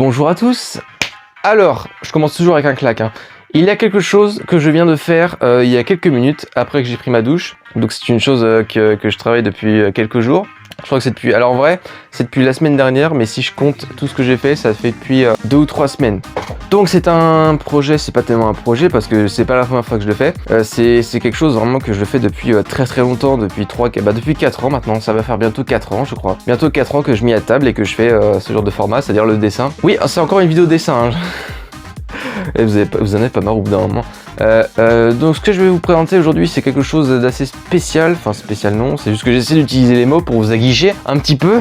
Bonjour à tous. Alors, je commence toujours avec un claque. Il y a quelque chose que je viens de faire il y a quelques minutes après que j'ai pris ma douche. Donc c'est une chose que je travaille depuis quelques jours. Je crois que c'est depuis... Alors en vrai, c'est depuis la semaine dernière, mais si je compte tout ce que j'ai fait, ça fait depuis 2 ou 3 semaines. Donc c'est un projet, c'est pas tellement un projet parce que c'est pas la première fois que je le fais. C'est quelque chose vraiment que je fais depuis très longtemps, depuis 4 ans maintenant. Ça va faire bientôt 4 ans je crois. Bientôt 4 ans que je m'y attable et que je fais ce genre de format, c'est-à-dire le dessin. Oui, c'est encore une vidéo dessin. Et vous en avez pas marre au bout d'un moment. Donc ce que je vais vous présenter aujourd'hui, c'est quelque chose d'assez spécial. Enfin spécial non, c'est juste que j'essaie d'utiliser les mots pour vous aguicher un petit peu.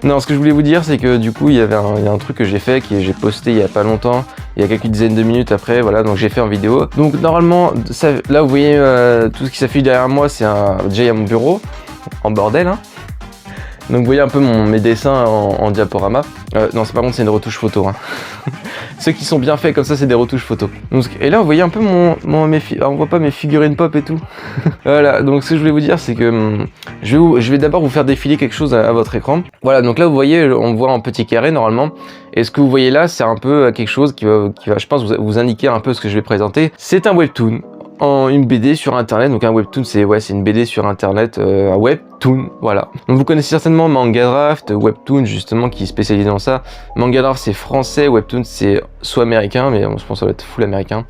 Non, ce que je voulais vous dire, c'est que du coup il y a un truc que j'ai fait, que j'ai posté il y a pas longtemps, il y a quelques dizaines de minutes après, voilà, donc j'ai fait en vidéo. Donc normalement, ça, là vous voyez tout ce qui s'affiche derrière moi, c'est déjà il y a mon bureau, en bordel. Donc vous voyez un peu mes dessins en diaporama. Non, c'est par contre c'est une retouche photo. Ceux qui sont bien faits comme ça, c'est des retouches photo. Donc, et là vous voyez un peu on voit pas mes figurines pop et tout. Voilà, donc ce que je voulais vous dire, c'est que je vais d'abord vous faire défiler quelque chose à votre écran. Voilà, donc là vous voyez, on voit un petit carré normalement. Et ce que vous voyez là, c'est un peu quelque chose qui va je pense, vous indiquer un peu ce que je vais présenter. C'est un webtoon. Une BD sur internet, donc un webtoon c'est une BD sur internet, un webtoon, voilà. Donc vous connaissez certainement Mangadraft, webtoon justement qui est spécialisé dans ça. Mangadraft c'est français, webtoon c'est soit américain, mais je pense que ça va être full américain.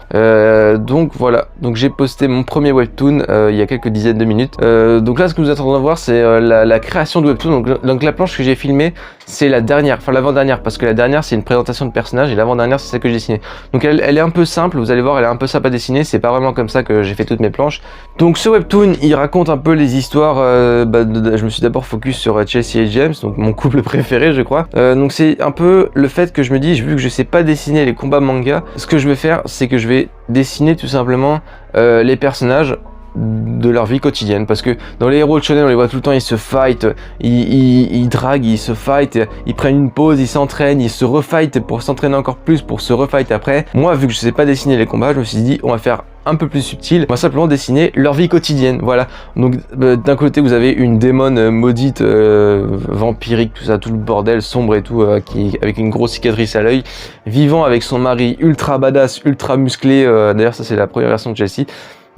Donc voilà, donc j'ai posté mon premier webtoon il y a quelques dizaines de minutes. Donc là ce que vous êtes en train de voir c'est la création de webtoon, donc la planche que j'ai filmée c'est la dernière, enfin l'avant-dernière, parce que la dernière c'est une présentation de personnage et l'avant-dernière c'est celle que j'ai dessinée. Donc elle est un peu simple, vous allez voir, elle est un peu simple à dessiner, c'est pas vraiment comme ça que j'ai fait toutes mes planches. Donc ce webtoon il raconte un peu les histoires, je me suis d'abord focus sur Chelsea et James, donc mon couple préféré je crois. Donc c'est un peu le fait que je me dis, vu que je sais pas dessiner les combats manga, ce que je vais faire c'est que je vais dessiner tout simplement les personnages de leur vie quotidienne, parce que dans les héros de shonen on les voit tout le temps, ils se fight, ils draguent, ils se fight, ils prennent une pause, ils s'entraînent, ils se refight pour s'entraîner encore plus, pour se refight après. Moi vu que je sais pas dessiner les combats, je me suis dit on va faire un peu plus subtil, on va simplement dessiner leur vie quotidienne, voilà. Donc d'un côté vous avez une démone maudite, vampirique, tout ça, tout le bordel sombre et tout, avec une grosse cicatrice à l'œil, vivant avec son mari ultra badass, ultra musclé, d'ailleurs ça c'est la première version de Chelsea,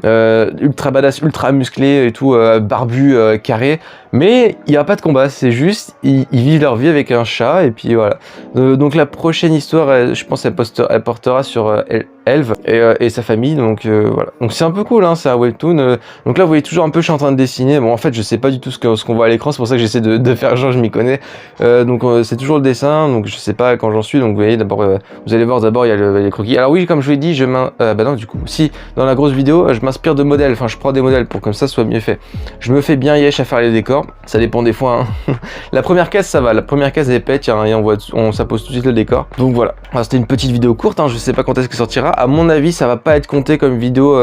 ultra badass, ultra musclé et tout, barbu, carré, mais il n'y a pas de combat, c'est juste ils vivent leur vie avec un chat et puis voilà. Donc la prochaine histoire, je pense elle portera sur Elve et sa famille, donc voilà. Donc c'est un peu cool, c'est un webtoon. Donc là vous voyez toujours un peu, je suis en train de dessiner. Bon en fait je sais pas du tout ce qu'on voit à l'écran, c'est pour ça que j'essaie de faire genre je m'y connais. Donc c'est toujours le dessin, donc je sais pas quand j'en suis. Donc vous voyez d'abord, vous allez voir d'abord il y a les croquis. Alors oui, comme je vous l'ai dit, non du coup, si dans la grosse vidéo je m'inspire de modèles, enfin je prends des modèles pour comme ça soit mieux fait. Je me fais bien yesh à faire les décors, ça dépend des fois. La première case ça va, la première case elle est pète, et ça pose tout de suite le décor. Donc voilà, c'était une petite vidéo courte, je sais pas quand est-ce que sortira. À mon avis ça va pas être compté comme vidéo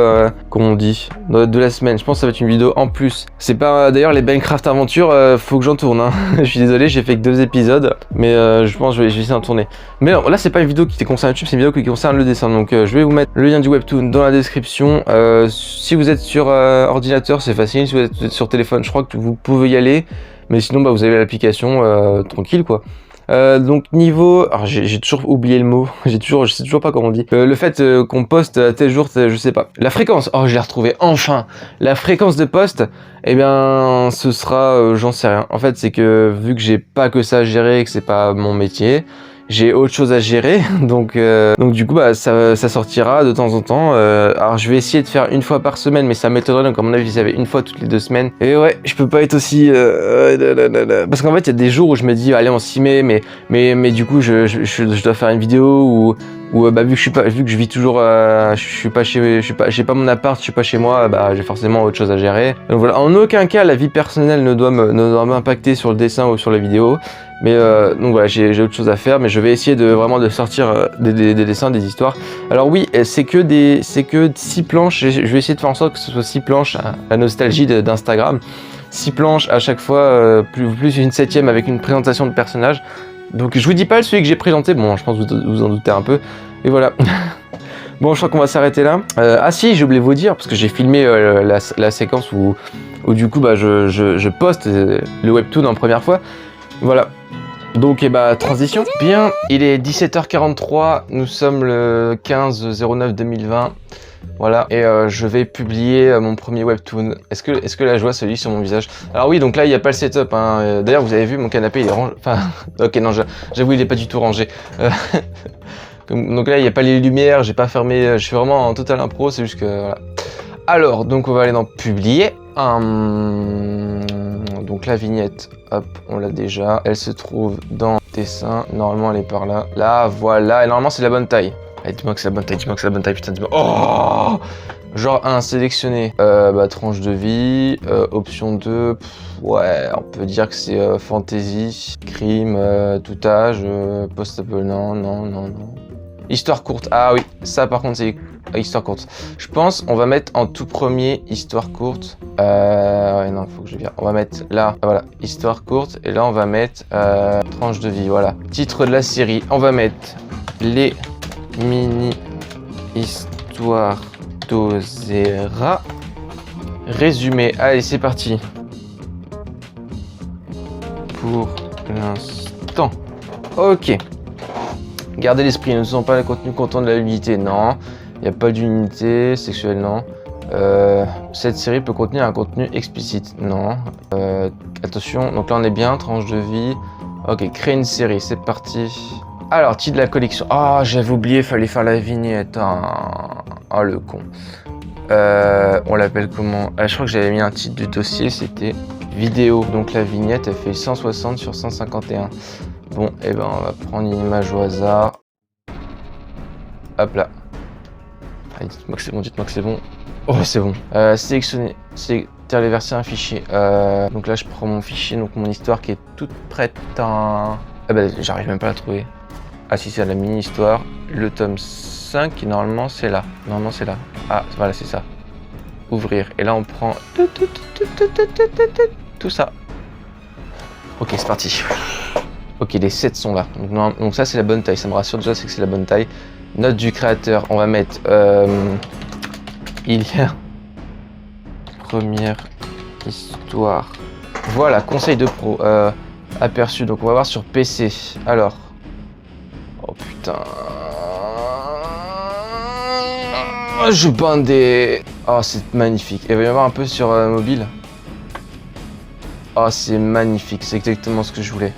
comme on dit de la semaine, je pense que ça va être une vidéo en plus. C'est pas d'ailleurs les Minecraft Aventures, faut que j'en tourne. Je suis désolé, j'ai fait que 2 épisodes, mais je pense que je vais essayer d'en tourner. Mais non, là c'est pas une vidéo qui concerne YouTube, c'est une vidéo qui concerne le dessin, donc je vais vous mettre le lien du webtoon dans la description. Si vous êtes sur ordinateur c'est facile, si vous êtes sur téléphone je crois que vous pouvez y aller, mais sinon vous avez l'application tranquille quoi. Donc niveau, alors j'ai toujours oublié le mot, je sais toujours pas comment on dit. Le fait qu'on poste à tel jour, je sais pas. La fréquence, je l'ai retrouvé enfin. La fréquence de poste, eh bien ce sera, j'en sais rien. En fait c'est que vu que j'ai pas que ça à gérer et que c'est pas mon métier, j'ai autre chose à gérer, donc du coup ça sortira de temps en temps. Alors je vais essayer de faire une fois par semaine, mais ça m'étonnerait, donc à mon avis ça va une fois toutes les 2 semaines. Et ouais, je peux pas être aussi parce qu'en fait il y a des jours où je me dis allez on s'y met, mais du coup je dois faire une vidéo ou vu que je vis toujours, j'ai pas mon appart, je suis pas chez moi, j'ai forcément autre chose à gérer. Donc voilà, en aucun cas la vie personnelle ne doit m'impacter sur le dessin ou sur la vidéo. Mais donc voilà, j'ai autre chose à faire, mais je vais essayer vraiment de sortir des dessins, des histoires. Alors oui, c'est que 6 planches, je vais essayer de faire en sorte que ce soit 6 planches, la nostalgie d'Instagram. 6 planches à chaque fois, plus une 7ème avec une présentation de personnage. Donc je vous dis pas celui que j'ai présenté, bon je pense que vous en doutez un peu, et voilà. Bon, je crois qu'on va s'arrêter là. Ah si, j'ai oublié de vous dire, parce que j'ai filmé la séquence où du coup je poste le webtoon en première fois. Voilà. Donc, et bah, transition. Bien, il est 17h43, nous sommes le 15/09/2020. Voilà, et je vais publier mon premier webtoon. Est-ce que la joie se lit sur mon visage? Alors oui, donc là, il n'y a pas le setup. Hein. D'ailleurs, vous avez vu, mon canapé, il est rangé. Enfin, ok, non, j'avoue, il n'est pas du tout rangé. Donc là, il n'y a pas les lumières, j'ai pas fermé. Je suis vraiment en total impro, c'est juste que... Voilà. Alors, donc on va aller dans publier. Donc la vignette, hop, on l'a déjà. Elle se trouve dans dessin. Normalement, elle est par là. Là, voilà. Et normalement, c'est la bonne taille. Allez, dis-moi que c'est la bonne taille, dis-moi que c'est la bonne taille, putain, dis-moi. Oh! Genre 1, sélectionner. Tranche de vie. Option 2. Ouais, on peut dire que c'est fantasy, crime, tout âge, postable. Non. Histoire courte. Ah oui, ça par contre, c'est histoire courte. Je pense on va mettre en tout premier histoire courte. Ouais, non, faut que je vire. On va mettre là, voilà, histoire courte. Et là, on va mettre tranche de vie, voilà. Titre de la série, on va mettre les mini-histoires d'Ozera. Résumé, allez, c'est parti. Pour l'instant. Ok. Gardez l'esprit, ne sont pas le contenu content de la unité, non. Il n'y a pas d'unité sexuelle, non. Cette série peut contenir un contenu explicite, non. Attention, donc là on est bien, tranche de vie. Ok, créer une série, c'est parti. Alors, titre de la collection. Ah, j'avais oublié, fallait faire la vignette. Oh, le con. On l'appelle comment? Je crois que j'avais mis un titre du dossier, c'était vidéo. Donc la vignette, elle fait 160 sur 151. Bon, et ben on va prendre une image au hasard. Hop là. Allez, dites-moi que c'est bon, dites-moi que c'est bon. Oh, c'est bon. Sélectionner. C'est-à-dire les versions un fichier. Donc là, je prends mon fichier, donc mon histoire qui est toute prête. Ah bah, j'arrive même pas à la trouver. Ah si, c'est la mini-histoire. Le tome 5, qui normalement c'est là. Normalement c'est là. Ah, voilà, c'est ça. Ouvrir. Et là, on prend tout ça. Ok, c'est parti. Ok, les 7 sont là. Donc ça, c'est la bonne taille. Ça me rassure déjà, c'est que c'est la bonne taille. Note du créateur. On va mettre... il y a... Première histoire. Voilà, conseil de pro. Aperçu. Donc on va voir sur PC. Alors... Oh putain... Oh, je bande des... Oh, c'est magnifique. Et il va y avoir un peu sur mobile. Oh, c'est magnifique. C'est exactement ce que je voulais.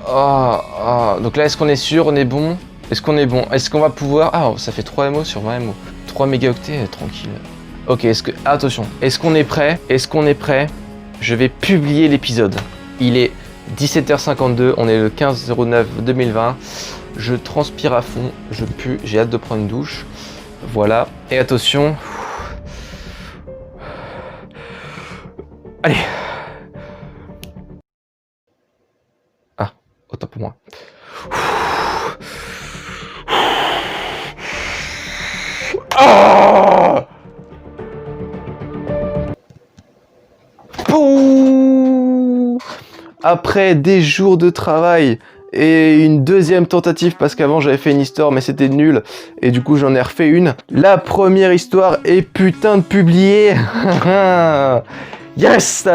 Donc là, est-ce qu'on est sûr? On est bon? Est-ce qu'on est bon? Est-ce qu'on va pouvoir... Ah, ça fait 3 MO sur 20 MO. 3 mégaoctets, tranquille. Ok, attention. Est-ce qu'on est prêt? Est-ce qu'on est prêt? Je vais publier l'épisode. Il est 17h52, on est le 15/09/2020. Je transpire à fond, je pue, j'ai hâte de prendre une douche. Voilà. Et attention. Allez. Ah, autant pour moi. Oh! Après des jours de travail et une deuxième tentative parce qu'avant j'avais fait une histoire mais c'était nul et du coup j'en ai refait une. La première histoire est putain de publiée. Yes!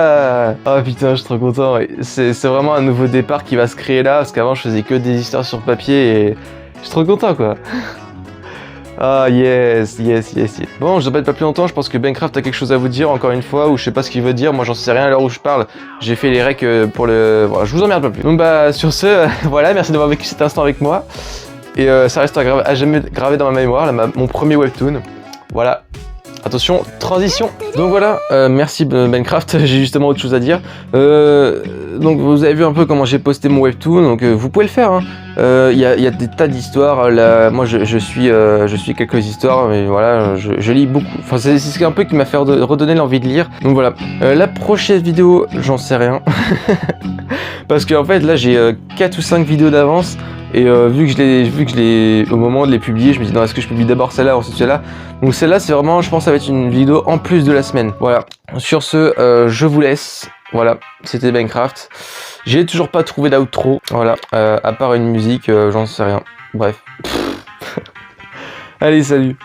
Oh putain, je suis trop content. C'est vraiment un nouveau départ qui va se créer là parce qu'avant je faisais que des histoires sur papier et je suis trop content quoi. Ah yes. Bon, je ne répète pas plus longtemps, je pense que Bancraft a quelque chose à vous dire encore une fois, ou je sais pas ce qu'il veut dire, moi j'en sais rien à l'heure où je parle, j'ai fait les recs pour le... Voilà, je vous emmerde pas plus. Donc bah sur ce, voilà, merci d'avoir vécu cet instant avec moi, et ça restera à jamais gravé dans ma mémoire, là, mon premier webtoon, voilà. Attention, transition. Donc voilà, merci Bancraft, j'ai justement autre chose à dire. Donc vous avez vu un peu comment j'ai posté mon webtoon, donc vous pouvez le faire. Hein. Y a des tas d'histoires. Moi je suis quelques histoires, mais voilà, je lis beaucoup. Enfin c'est un peu qui m'a fait redonner l'envie de lire. Donc voilà, la prochaine vidéo, j'en sais rien. Parce qu'en fait là j'ai 4 ou 5 vidéos d'avance. Et vu que je l'ai au moment de les publier, je me dis non, est-ce que je publie d'abord celle-là ou ensuite celle-là? Donc celle-là c'est vraiment, je pense, ça va être une vidéo en plus de la semaine. Voilà. Sur ce, je vous laisse. Voilà, c'était Bancraft. J'ai toujours pas trouvé d'outro. Voilà, à part une musique, j'en sais rien. Bref. Allez, salut.